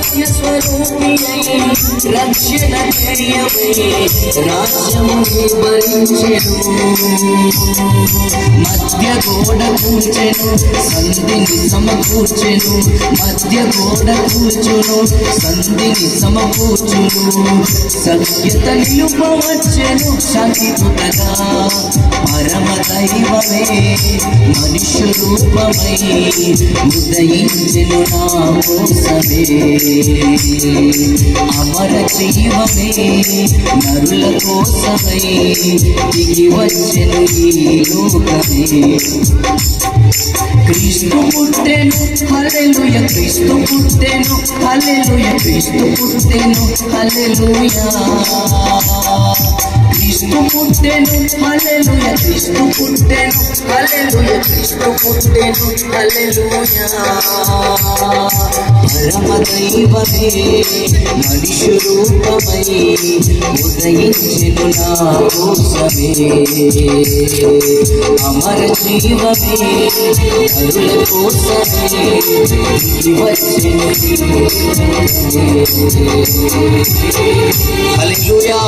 సత్య స్వరూపిణై రక్షణ ధైర్యమై రాజ్యముని భరించెను మధ్య గోడ కూర్చెను సంధిని సమకూర్చెను మధ్య గోడ కూర్చును సంధిని సమకూర్చును సత్యత నిలుపవచ్చెను శాంతిపుతగా పరమ దైవమే మనుష్య రూపమై ఉదయించెను నా కోసమే అమర జీవమే నరుల కోసమై దిగి వచ్చెను ఈ లోకమే క్రీస్తు పుట్టెను హల్లెలూయా క్రీస్తు పుట్టెను హల్లెలూయా క్రీస్తు పుట్టెను హల్లెలూయా క్రీస్తు పుట్టెను హల్లెలూయా క్రీస్తు పుట్టెను హల్లెలూయా క్రీస్తు పుట్టెను హల్లెలూయా పరమ దైవమే మనుష్య రూపమై ఉదయించెను నా కోసమే అమర జీవమే నరుల కోసమే వచ్చెను హల్లెలూయా